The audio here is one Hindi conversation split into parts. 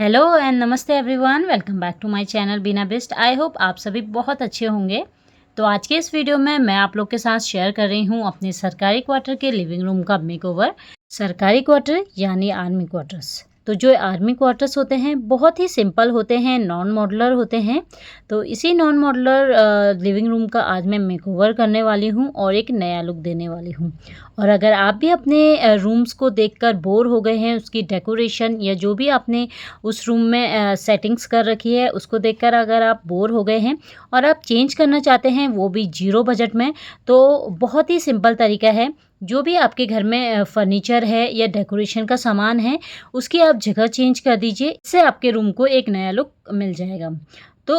हेलो एंड नमस्ते everyone, welcome back to my channel Beena best. I hope आप सभी बहुत अच्छे होंगे। तो आज के इस वीडियो में मैं आप लोग के साथ शेयर कर रही हूँ अपने सरकारी क्वार्टर के लिविंग रूम का मेकओवर। सरकारी क्वार्टर यानी आर्मी क्वार्टर्स। तो जो आर्मी क्वार्टर्स होते हैं बहुत ही सिंपल होते हैं, नॉन मॉड्यूलर होते हैं। तो इसी नॉन मॉड्यूलर लिविंग रूम का आज मैं मेकओवर करने वाली हूँ और एक नया लुक देने वाली हूँ। और अगर आप भी अपने रूम्स को देखकर बोर हो गए हैं, उसकी डेकोरेशन या जो भी आपने उस रूम में सेटिंग्स कर रखी है उसको देखकर अगर आप बोर हो गए हैं और आप चेंज करना चाहते हैं वो भी ज़ीरो बजट में, तो बहुत ही सिंपल तरीका है। जो भी आपके घर में फर्नीचर है या डेकोरेशन का सामान है उसकी आप जगह चेंज कर दीजिए। इससे आपके रूम को एक नया लुक मिल जाएगा। तो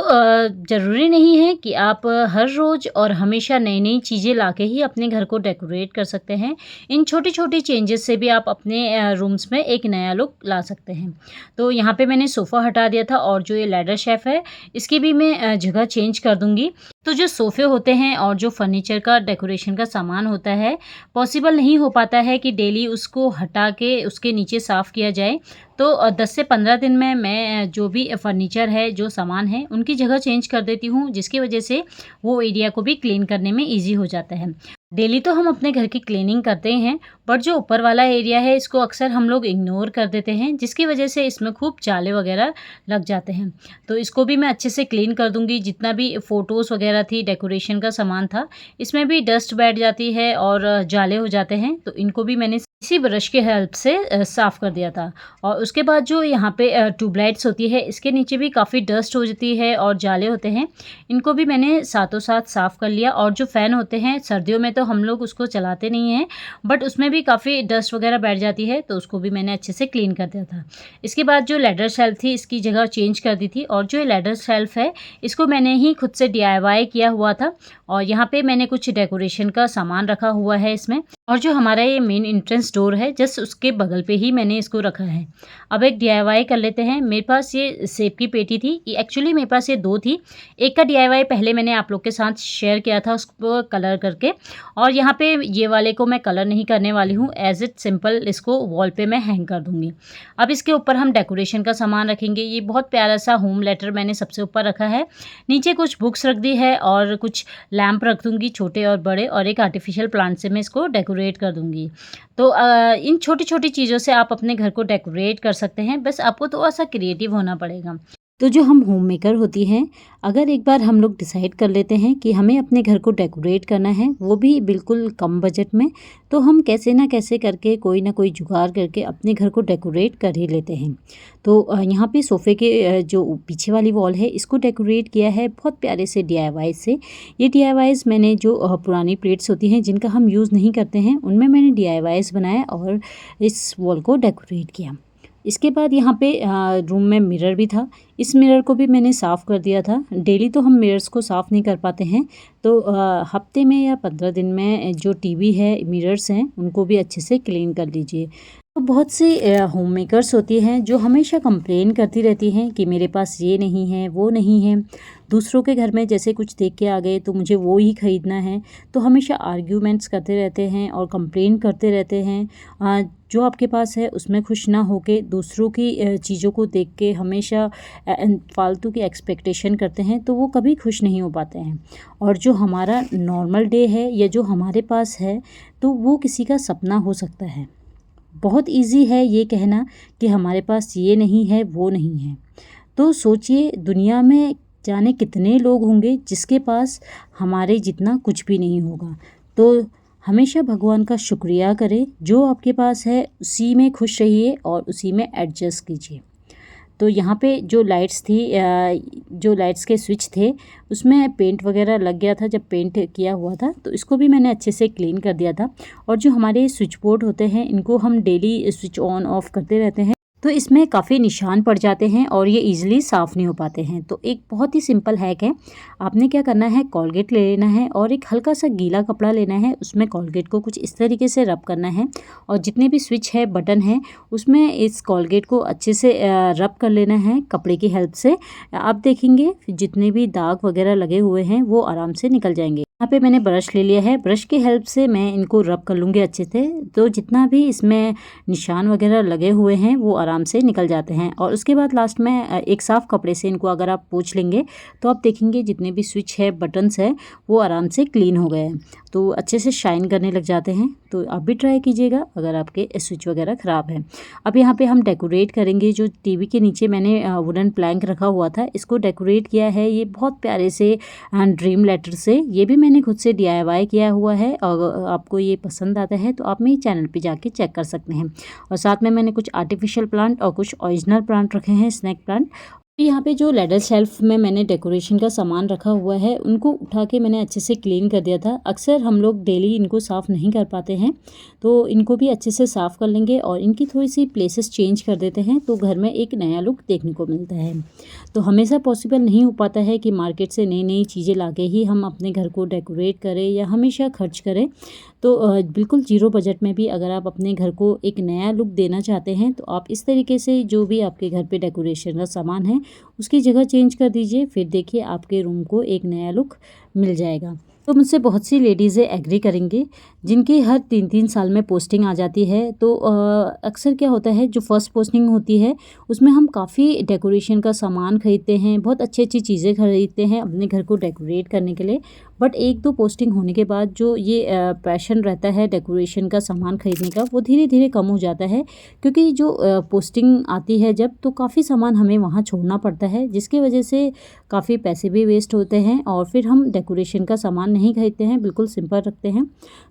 ज़रूरी नहीं है कि आप हर रोज़ और हमेशा नई-नई चीज़ें लाके ही अपने घर को डेकोरेट कर सकते हैं। इन छोटी-छोटी चेंजेस से भी आप अपने रूम्स में एक नया लुक ला सकते हैं। तो यहाँ पे मैंने सोफ़ा हटा दिया था और जो ये लैडर शेल्फ़ है इसकी भी मैं जगह चेंज कर दूँगी। तो जो सोफ़े होते हैं और जो फर्नीचर का डेकोरेशन का सामान होता है, पॉसिबल नहीं हो पाता है कि डेली उसको हटा के उसके नीचे साफ़ किया जाए। तो 10 से 15 दिन में मैं जो भी फर्नीचर है, जो सामान है, उनकी जगह चेंज कर देती हूँ, जिसकी वजह से वो एरिया को भी क्लीन करने में ईज़ी हो जाता है। डेली तो हम अपने घर की क्लीनिंग करते ही हैं, बट जो ऊपर वाला एरिया है इसको अक्सर हम लोग इग्नोर कर देते हैं, जिसकी वजह से इसमें खूब जाले वगैरह लग जाते हैं। तो इसको भी मैं अच्छे से क्लीन कर दूँगी। जितना भी फ़ोटोज़ वगैरह थी, डेकोरेशन का सामान था, इसमें भी डस्ट बैठ जाती है और जाले हो जाते हैं। तो इनको भी मैंने इसी ब्रश के हेल्प से साफ़ कर दिया था। और उसके बाद जो यहाँ पे ट्यूबलाइट्स होती है, इसके नीचे भी काफ़ी डस्ट हो जाती है और जाले होते हैं। इनको भी मैंने साथों साथ साफ़ कर लिया। और जो फ़ैन होते हैं, सर्दियों में तो हम लोग उसको चलाते नहीं हैं, बट उसमें भी काफ़ी डस्ट वगैरह बैठ जाती है, तो उसको भी मैंने अच्छे से क्लीन कर दिया था। इसके बाद जो लैडर शेल्फ़ थी, इसकी जगह चेंज कर दी थी। और जो ये लैडर शेल्फ़ है, इसको मैंने ही खुद से डीआईवाई किया हुआ था। और यहाँ पे मैंने कुछ डेकोरेशन का सामान रखा हुआ है इसमें। और जो हमारा ये मेन एंट्रेंस डोर है, जस्ट उसके बगल पे ही मैंने इसको रखा है। अब एक डीआईवाई कर लेते हैं। मेरे पास ये सेब की पेटी थी, ये एक्चुअली मेरे पास ये 2 थी। एक का डीआईवाई पहले मैंने आप लोग के साथ शेयर किया था उसको कलर करके, और यहाँ पे ये वाले को मैं कलर नहीं करने वाली हूँ, एज़ इट सिंपल इसको वॉल पे मैं हैंग कर दूँगी। अब इसके ऊपर हम डेकोरेशन का सामान रखेंगे। ये बहुत प्यारा सा होम लेटर मैंने सबसे ऊपर रखा है। नीचे कुछ बुक्स रख दी है और कुछ लैंप रख दूँगी, छोटे और बड़े, और एक आर्टिफ़िशियल प्लांट से मैं इसको डेकोरेट कर दूँगी। तो इन छोटी-छोटी चीज़ों से आप अपने घर को डेकोरेट कर सकते हैं, बस आपको थोड़ा-सा क्रिएटिव होना पड़ेगा। तो जो हम होम मेकर होती हैं, अगर एक बार हम लोग डिसाइड कर लेते हैं कि हमें अपने घर को डेकोरेट करना है, वो भी बिल्कुल कम बजट में, तो हम कैसे ना कैसे करके कोई ना कोई जुगाड़ करके अपने घर को डेकोरेट कर ही लेते हैं। तो यहाँ पे सोफ़े के जो पीछे वाली वॉल है, इसको डेकोरेट किया है बहुत प्यारे से डीआईवाई से। ये डीआईवाईज़ मैंने जो पुरानी प्लेट्स होती हैं जिनका हम यूज़ नहीं करते हैं, उनमें मैंने डीआईवाईज़ बनाया और इस वॉल को डेकोरेट किया। इसके बाद यहाँ पे रूम में मिरर भी था। इस मिरर को भी मैंने साफ़ कर दिया था। डेली तो हम मिरर्स को साफ़ नहीं कर पाते हैं, तो हफ्ते में या 15 दिन में जो टीवी है, मिरर्स हैं, उनको भी अच्छे से क्लीन कर लीजिए। तो बहुत सी होम मेकर्स होती हैं जो हमेशा कंप्लेन करती रहती हैं कि मेरे पास ये नहीं है, वो नहीं है। दूसरों के घर में जैसे कुछ देख के आ गए तो मुझे वो ही ख़रीदना है। तो हमेशा आर्ग्यूमेंट्स करते रहते हैं और कंप्लेन करते रहते हैं। जो आपके पास है उसमें खुश ना होके दूसरों की चीज़ों को देख के हमेशा फालतू की एक्सपेक्टेशन करते हैं, तो वो कभी खुश नहीं हो पाते हैं। और जो हमारा नॉर्मल डे है या जो हमारे पास है, तो वो किसी का सपना हो सकता है। बहुत ईज़ी है ये कहना कि हमारे पास ये नहीं है, वो नहीं है। तो सोचिए, दुनिया में जाने कितने लोग होंगे जिसके पास हमारे जितना कुछ भी नहीं होगा। तो हमेशा भगवान का शुक्रिया करें, जो आपके पास है उसी में खुश रहिए और उसी में एडजस्ट कीजिए। तो यहाँ पे जो लाइट्स थी, जो लाइट्स के स्विच थे, उसमें पेंट वगैरह लग गया था जब पेंट किया हुआ था, तो इसको भी मैंने अच्छे से क्लीन कर दिया था। और जो हमारे स्विच बोर्ड होते हैं, इनको हम डेली स्विच ऑन ऑफ करते रहते हैं, तो इसमें काफ़ी निशान पड़ जाते हैं और ये ईज़िली साफ़ नहीं हो पाते हैं। तो एक बहुत ही सिंपल हैक है। आपने क्या करना है, कोलगेट ले लेना है और एक हल्का सा गीला कपड़ा लेना है, उसमें कोलगेट को कुछ इस तरीके से रब करना है और जितने भी स्विच है, बटन है, उसमें इस कोलगेट को अच्छे से रब कर लेना है कपड़े की हेल्प से। आप देखेंगे जितने भी दाग वगैरह लगे हुए हैं वो आराम से निकल जाएंगे। यहाँ पे मैंने ब्रश ले लिया है। ब्रश की हेल्प से मैं इनको रब कर लूँगी अच्छे से, तो जितना भी इसमें निशान वगैरह लगे हुए हैं वो आराम से निकल जाते हैं। और उसके बाद लास्ट में एक साफ़ कपड़े से इनको अगर आप पोंछ लेंगे तो आप देखेंगे जितने भी स्विच है, बटन्स है, वो आराम से क्लीन हो गए हैं, तो अच्छे से शाइन करने लग जाते हैं। तो आप भी ट्राई कीजिएगा अगर आपके स्विच वगैरह ख़राब है। अब यहाँ पे हम डेकोरेट करेंगे। जो टीवी के नीचे मैंने वुडन प्लैंक रखा हुआ था, इसको डेकोरेट किया है ये बहुत प्यारे से ड्रीम लेटर से। ये भी मैंने खुद से DIY किया हुआ है। और आपको ये पसंद आता है तो आप मेरे चैनल पे जाके चेक कर सकते हैं। और साथ में मैंने कुछ आर्टिफिशियल प्लांट और कुछ ओरिजिनल प्लांट रखे हैं, स्नैक प्लांट। यहाँ पे जो लेडर शेल्फ में मैंने डेकोरेशन का सामान रखा हुआ है, उनको उठा के मैंने अच्छे से क्लीन कर दिया था। अक्सर हम लोग डेली इनको साफ़ नहीं कर पाते हैं, तो इनको भी अच्छे से साफ़ कर लेंगे और इनकी थोड़ी सी प्लेसेस चेंज कर देते हैं, तो घर में एक नया लुक देखने को मिलता है। तो हमेशा पॉसिबल नहीं हो पाता है कि मार्केट से नई नई चीज़ें ला के ही हम अपने घर को डेकोरेट करें या हमेशा खर्च करें। तो बिल्कुल ज़ीरो बजट में भी अगर आप अपने घर को एक नया लुक देना चाहते हैं, तो आप इस तरीके से जो भी आपके घर पे डेकोरेशन का सामान है उसकी जगह चेंज कर दीजिए। फिर देखिए आपके रूम को एक नया लुक मिल जाएगा। तो मुझसे बहुत सी लेडीज़ें एग्री करेंगे जिनकी हर 3-3 साल में पोस्टिंग आ जाती है। तो अक्सर क्या होता है, जो फर्स्ट पोस्टिंग होती है उसमें हम काफ़ी डेकोरेशन का सामान खरीदते हैं, बहुत अच्छी अच्छी चीज़ें खरीदते हैं अपने घर को डेकोरेट करने के लिए। बट 1-2 पोस्टिंग होने के बाद जो ये पैशन रहता है डेकोरेशन का सामान खरीदने का, वो धीरे धीरे कम हो जाता है। क्योंकि जो पोस्टिंग आती है जब, तो काफ़ी सामान हमें वहाँ छोड़ना पड़ता है, जिसकी वजह से काफ़ी पैसे भी वेस्ट होते हैं और फिर हम डेकोरेशन का सामान नहीं खरीदते हैं, बिल्कुल सिंपल रखते हैं।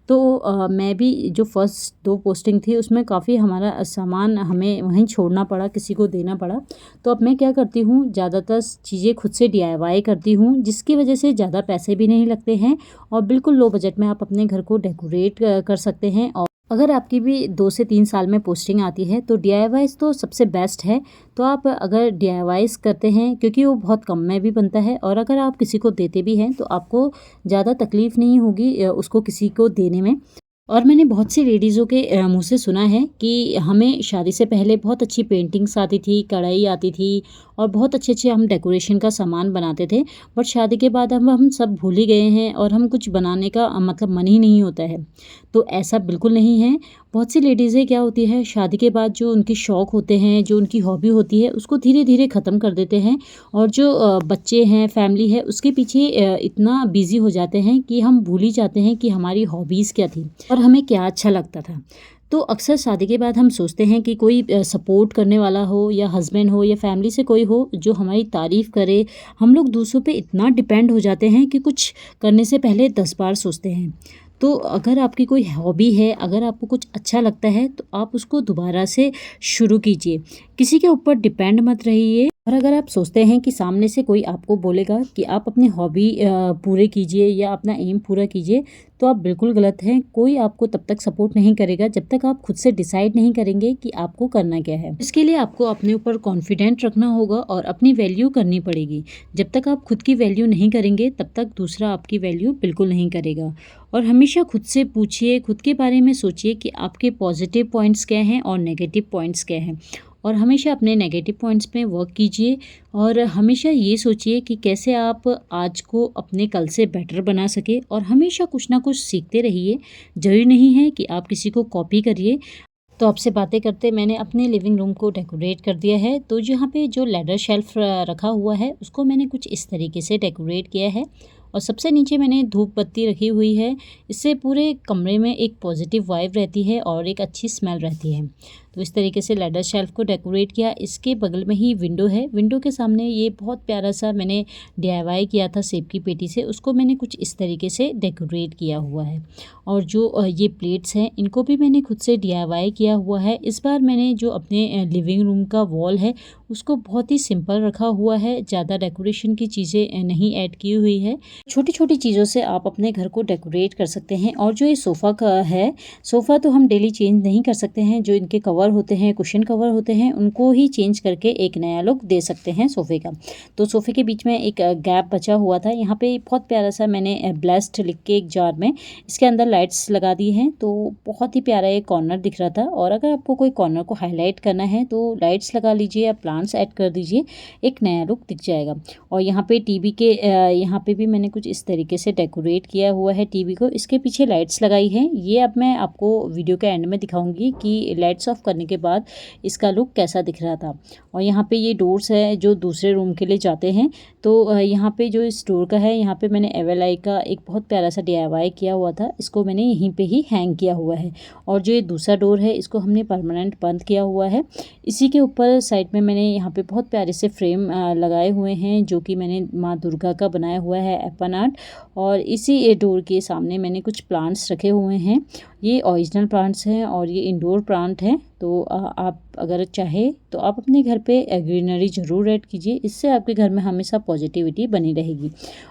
तो मैं भी जो फर्स्ट 2 पोस्टिंग थी उसमें काफ़ी हमारा सामान हमें वहीं छोड़ना पड़ा, किसी को देना पड़ा। तो अब मैं क्या करती हूँ, ज़्यादातर चीज़ें खुद से DIY करती हूँ, जिसकी वजह से ज़्यादा पैसे भी नहीं लगते हैं और बिल्कुल लो बजट में आप अपने घर को डेकोरेट कर सकते हैं। और अगर आपकी भी 2 से 3 साल में पोस्टिंग आती है तो DIYs तो सबसे बेस्ट है। तो आप अगर DIYs करते हैं, क्योंकि वो बहुत कम में भी बनता है और अगर आप किसी को देते भी हैं तो आपको ज़्यादा तकलीफ़ नहीं होगी उसको किसी को देने में। और मैंने बहुत सी लेडीज़ों के मुँह से सुना है कि हमें शादी से पहले बहुत अच्छी पेंटिंग्स आती थी, कढ़ाई आती थी और बहुत अच्छे-अच्छे हम डेकोरेशन का सामान बनाते थे। बट शादी के बाद हम सब भूल ही गए हैं और हम कुछ बनाने का मतलब मन ही नहीं होता है। तो ऐसा बिल्कुल नहीं है। बहुत सी लेडीज़ें क्या होती है, शादी के बाद जो उनके शौक़ होते हैं, जो उनकी हॉबी होती है, उसको धीरे-धीरे ख़त्म कर देते हैं और जो बच्चे हैं, फैमिली है, उसके पीछे इतना बिज़ी हो जाते हैं कि हम भूल ही जाते हैं कि हमारी हॉबीज़ क्या थी और हमें क्या अच्छा लगता था। तो अक्सर शादी के बाद हम सोचते हैं कि कोई सपोर्ट करने वाला हो, या हस्बैंड हो या फैमिली से कोई हो जो हमारी तारीफ़ करे। हम लोग दूसरों पे इतना डिपेंड हो जाते हैं कि कुछ करने से पहले 10 बार सोचते हैं। तो अगर आपकी कोई हॉबी है, अगर आपको कुछ अच्छा लगता है, तो आप उसको दोबारा से शुरू कीजिए। किसी के ऊपर डिपेंड मत रहिए। और अगर आप सोचते हैं कि सामने से कोई आपको बोलेगा कि आप अपनी हॉबी पूरे कीजिए या अपना एम पूरा कीजिए, तो आप बिल्कुल गलत हैं। कोई आपको तब तक सपोर्ट नहीं करेगा जब तक आप खुद से डिसाइड नहीं करेंगे कि आपको करना क्या है। इसके लिए आपको अपने ऊपर कॉन्फिडेंट रखना होगा और अपनी वैल्यू करनी पड़ेगी। जब तक आप खुद की वैल्यू नहीं करेंगे, तब तक दूसरा आपकी वैल्यू बिल्कुल नहीं करेगा। और हमेशा खुद से पूछिए, खुद के बारे में सोचिए कि आपके पॉजिटिव पॉइंट्स क्या हैं और नेगेटिव पॉइंट्स क्या हैं। और हमेशा अपने नेगेटिव पॉइंट्स पे वर्क कीजिए और हमेशा ये सोचिए कि कैसे आप आज को अपने कल से बेटर बना सके। और हमेशा कुछ ना कुछ सीखते रहिए। ज़रूरी नहीं है कि आप किसी को कॉपी करिए। तो आपसे बातें करते मैंने अपने लिविंग रूम को डेकोरेट कर दिया है। तो जहाँ पे जो लेडर शेल्फ रखा हुआ है, उसको मैंने कुछ इस तरीके से डेकोरेट किया है। और सबसे नीचे मैंने धूप बत्ती रखी हुई है। इससे पूरे कमरे में एक पॉजिटिव वाइब रहती है और एक अच्छी स्मेल रहती है। तो इस तरीके से लेडर शेल्फ को डेकोरेट किया। इसके बगल में ही विंडो है। विंडो के सामने ये बहुत प्यारा सा मैंने DIY किया था सेब की पेटी से, उसको मैंने कुछ इस तरीके से डेकोरेट किया हुआ है। और जो ये प्लेट्स हैं, इनको भी मैंने खुद से DIY किया हुआ है। इस बार मैंने जो अपने लिविंग रूम का वॉल है, उसको बहुत ही सिंपल रखा हुआ है। ज़्यादा डेकोरेशन की चीज़ें नहीं ऐड की हुई है। छोटी छोटी चीज़ों से आप अपने घर को डेकोरेट कर सकते हैं। और जो ये सोफ़ा का है, सोफ़ा तो हम डेली चेंज नहीं कर सकते हैं। जो इनके कवर होते हैं, कुशन कवर होते हैं, उनको ही चेंज करके एक नया लुक दे सकते हैं सोफ़े का। तो सोफ़े के बीच में एक गैप बचा हुआ था, यहाँ पे बहुत प्यारा सा मैंने ब्लेस्ड लिख के एक जार में इसके अंदर लाइट्स लगा दी हैं। तो बहुत ही प्यारा एक कॉर्नर दिख रहा था। और अगर आपको कोई कॉर्नर को हाईलाइट करना है तो लाइट्स लगा लीजिए या प्लांट प्लांट्स ऐड कर दीजिए, एक नया लुक दिख जाएगा। और यहाँ पे टीवी के यहाँ पे भी मैंने कुछ इस तरीके से डेकोरेट किया हुआ है टीवी को। इसके पीछे लाइट्स लगाई हैं, ये अब मैं आपको वीडियो के एंड में दिखाऊंगी कि लाइट्स ऑफ करने के बाद इसका लुक कैसा दिख रहा था। और यहाँ पे ये डोर्स है जो दूसरे रूम के लिए जाते हैं। तो यहाँ पे जो इस डोर का है, यहाँ पे मैंने एवेलाई का एक बहुत प्यारा सा DIY किया हुआ था, इसको मैंने यहीं पे ही हैंग किया हुआ है। और जो ये दूसरा डोर है इसको हमने परमानेंट बंद किया हुआ है। इसी के ऊपर साइड में मैंने यहाँ पे बहुत प्यारे से फ्रेम लगाए हुए हैं जो कि मैंने माँ दुर्गा का बनाया हुआ है एपन आर्ट। और इसी डोर के सामने मैंने कुछ प्लांट्स रखे हुए हैं, ये ओरिजिनल प्लांट्स हैं और ये इंडोर प्लांट हैं। तो आप अगर चाहे तो आप अपने घर पे ग्रीनरी ज़रूर ऐड कीजिए, इससे आपके घर में हमेशा पॉजिटिविटी बनी रहेगी।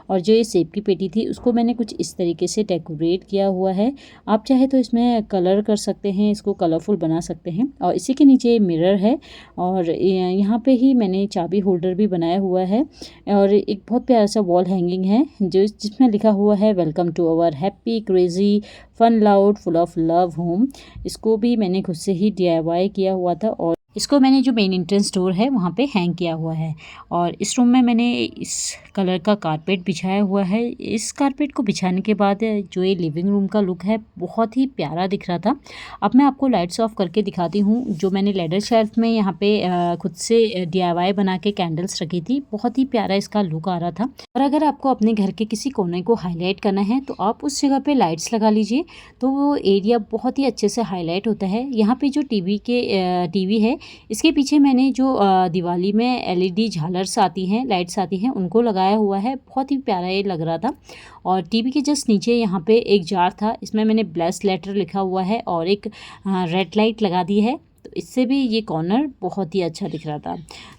और जो ये सेब की पेटी थी उसको मैंने कुछ इस तरीके से डेकोरेट किया हुआ है, आप चाहे तो इसमें कलर कर सकते हैं, इसको कलरफुल बना सकते हैं। और इसी के नीचे मिरर है और यहाँ पे ही मैंने चाबी होल्डर भी बनाया हुआ है। और एक बहुत प्यारा सा वॉल हैंगिंग है जो जिसमें लिखा हुआ है welcome to our happy crazy fun loud full of love home. इसको भी मैंने खुद से ही DIY किया हुआ था और इसको मैंने जो मेन एंट्रेंस डोर है वहाँ पे हैंग किया हुआ है। और इस रूम में मैंने इस कलर का कारपेट बिछाया हुआ है। इस कारपेट को बिछाने के बाद जो ये लिविंग रूम का लुक है बहुत ही प्यारा दिख रहा था। अब मैं आपको लाइट्स ऑफ करके दिखाती हूँ। जो मैंने लेडर शेल्फ में यहाँ पे खुद से DIY बना के कैंडल्स रखी थी, बहुत ही प्यारा इसका लुक आ रहा था। और अगर आपको अपने घर के किसी कोने को हाईलाइट करना है तो आप उस जगह पे लाइट्स लगा लीजिए, तो वो एरिया बहुत ही अच्छे से हाईलाइट होता है। यहाँ पे जो टीवी है इसके पीछे मैंने जो दिवाली में LED झालर्स आती हैं, लाइट्स आती हैं, उनको लगाया हुआ है, बहुत ही प्यारा ये लग रहा था। और टीवी के जस्ट नीचे यहाँ पे एक जार था, इसमें मैंने ब्लेस लेटर लिखा हुआ है और एक रेड लाइट लगा दी है, तो इससे भी ये कॉर्नर बहुत ही अच्छा दिख रहा था।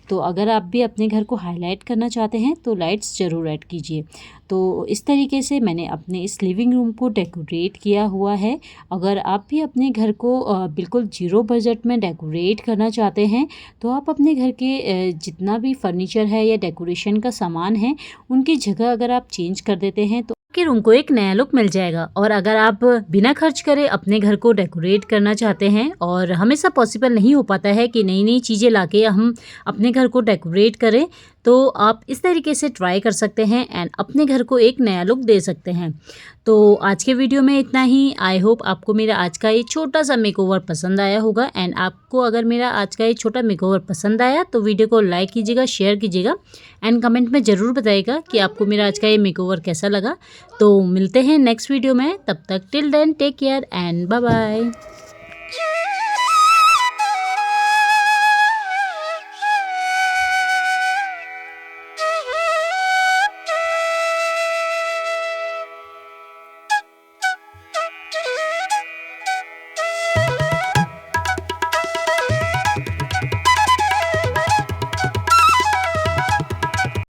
तो अगर आप भी अपने घर को हाईलाइट करना चाहते हैं तो लाइट्स ज़रूर ऐड कीजिए। तो इस तरीके से मैंने अपने इस लिविंग रूम को डेकोरेट किया हुआ है। अगर आप भी अपने घर को बिल्कुल 0 बजट में डेकोरेट करना चाहते हैं तो आप अपने घर के जितना भी फर्नीचर है या डेकोरेशन का सामान है उनकी जगह अगर आप चेंज कर देते हैं तो आपके रूम को एक नया लुक मिल जाएगा। और अगर आप बिना खर्च करे अपने घर को डेकोरेट करना चाहते हैं और हमेशा पॉसिबल नहीं हो पाता है कि नई नई चीज़ें लाके हम अपने घर को डेकोरेट करें, तो आप इस तरीके से ट्राई कर सकते हैं एंड अपने घर को एक नया लुक दे सकते हैं। तो आज के वीडियो में इतना ही। आई होप आपको मेरा आज का ये छोटा सा मेकओवर पसंद आया होगा। एंड आपको अगर मेरा आज का ये छोटा मेकओवर पसंद आया तो वीडियो को लाइक कीजिएगा, शेयर कीजिएगा एंड कमेंट में ज़रूर बताइएगा कि आपको मेरा आज का ये मेकओवर कैसा लगा। तो मिलते हैं नेक्स्ट वीडियो में, तब तक till then take care and bye bye.